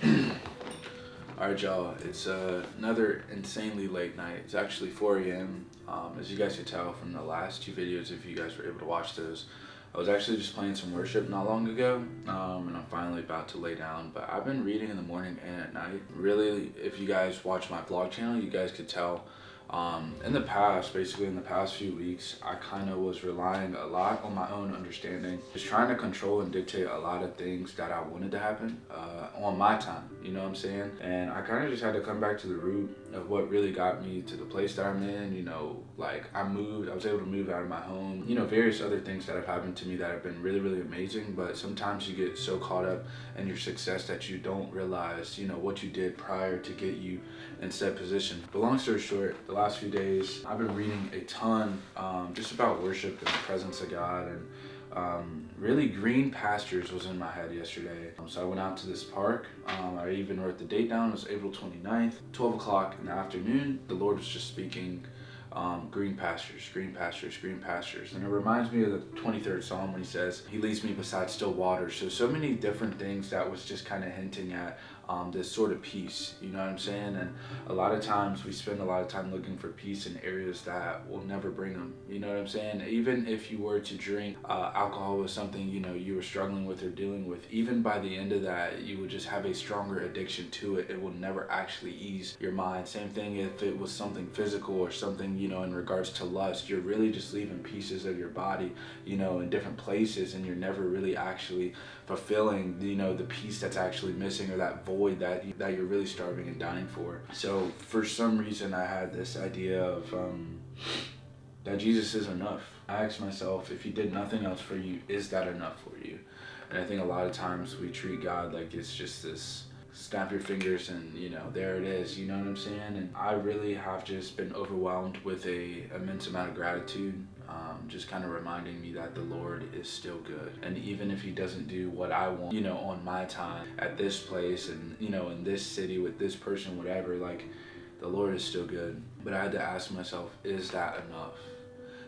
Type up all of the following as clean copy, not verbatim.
Alright, y'all, it's another insanely late night. It's actually 4 a.m. As you guys could tell from the last two videos, if you guys were able to watch those, I was actually just playing some worship not long ago, and I'm finally about to lay down. But I've been reading in the morning and at night. Really, if you guys watch my vlog channel, you guys could tell in the past, basically in the past few weeks, I kind of was relying a lot on my own understanding, just trying to control and dictate a lot of things that I wanted to happen on my time, you know what I'm saying? And I kind of just had to come back to the root of what really got me to the place that I'm in. You know, like I was able to move out of my home, you know, various other things that have happened to me that have been really, really amazing. But sometimes you get so caught up in your success that you don't realize, you know, what you did prior to get you in said position. But long story short, the last few days I've been reading a ton just about worship and the presence of God, and really green pastures was in my head yesterday. So I went out to this park. I even wrote the date down. It was April 29th, 12 o'clock in the afternoon. The Lord was just speaking green pastures, green pastures, green pastures. And it reminds me of the 23rd Psalm when he says, he leads me beside still waters. So many different things that was just kind of hinting at this sort of peace, you know what I'm saying? And a lot of times we spend a lot of time looking for peace in areas that will never bring them, you know what I'm saying? Even if you were to drink alcohol was something, you know, you were struggling with or dealing with, even by the end of that, you would just have a stronger addiction to it. It will never actually ease your mind. Same thing if it was something physical or something, you know, in regards to lust, you're really just leaving pieces of your body, you know, in different places, and you're never really actually fulfilling, you know, the peace that's actually missing, or that void that you're really starving and dying for. So for some reason I had this idea of that Jesus is enough. I asked myself, if he did nothing else for you, is that enough for you? And I think a lot of times we treat God like it's just this snap your fingers and, you know, there it is, you know what I'm saying? And I really have just been overwhelmed with a immense amount of gratitude, just kind of reminding me that the Lord is still good. And even if he doesn't do what I want, you know, on my time at this place and, you know, in this city with this person, whatever, like the Lord is still good. But I had to ask myself, is that enough?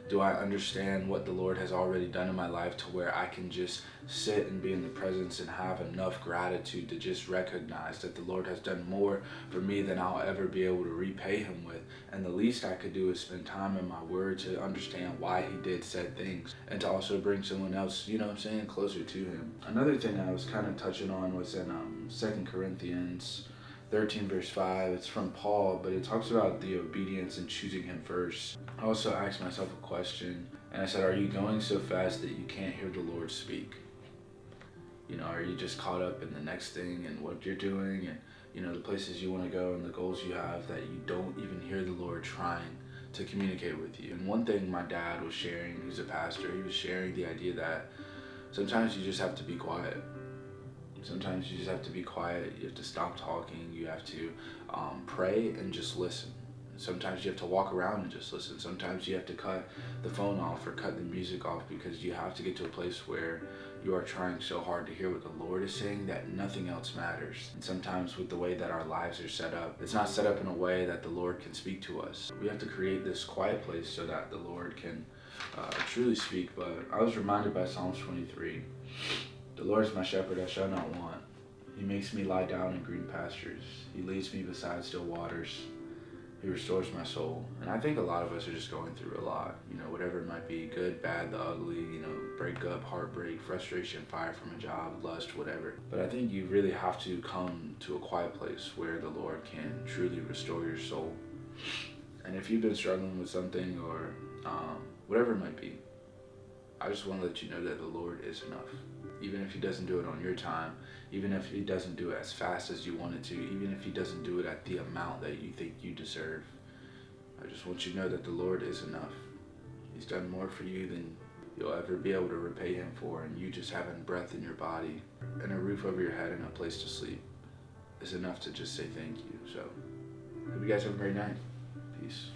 Do I understand what the Lord has already done in my life to where I can just sit and be in the presence and have enough gratitude to just recognize that the Lord has done more for me than I'll ever be able to repay him with? And the least I could do is spend time in my word to understand why he did said things, and to also bring someone else, you know what I'm saying, closer to him. Another thing I was kind of touching on was in 2 Corinthians 13 verse 5. It's from Paul, but it talks about the obedience and choosing him first. I also asked myself a question, and I said, are you going so fast that you can't hear the Lord speak? You know, are you just caught up in the next thing and what you're doing and, you know, the places you want to go and the goals you have, that you don't even hear the Lord trying to communicate with you? And one thing my dad was sharing, who's a pastor, he was sharing the idea that sometimes you just have to be quiet. Sometimes you just have to be quiet. You have to stop talking. You have to pray and just listen. Sometimes you have to walk around and just listen. Sometimes you have to cut the phone off or cut the music off, because you have to get to a place where you are trying so hard to hear what the Lord is saying that nothing else matters. And sometimes with the way that our lives are set up, it's not set up in a way that the Lord can speak to us. We have to create this quiet place so that the Lord can truly speak. But I was reminded by Psalms 23. The Lord is my shepherd, I shall not want. He makes me lie down in green pastures. He leads me beside still waters. He restores my soul. And I think a lot of us are just going through a lot, you know, whatever it might be, good, bad, the ugly, you know, breakup, heartbreak, frustration, fire from a job, lust, whatever. But I think you really have to come to a quiet place where the Lord can truly restore your soul. And if you've been struggling with something or whatever it might be, I just want to let you know that the Lord is enough. Even if he doesn't do it on your time, even if he doesn't do it as fast as you want it to, even if he doesn't do it at the amount that you think you deserve, I just want you to know that the Lord is enough. He's done more for you than you'll ever be able to repay him for, and you just having breath in your body and a roof over your head and a place to sleep is enough to just say thank you. So, hope you guys have a great night. Peace.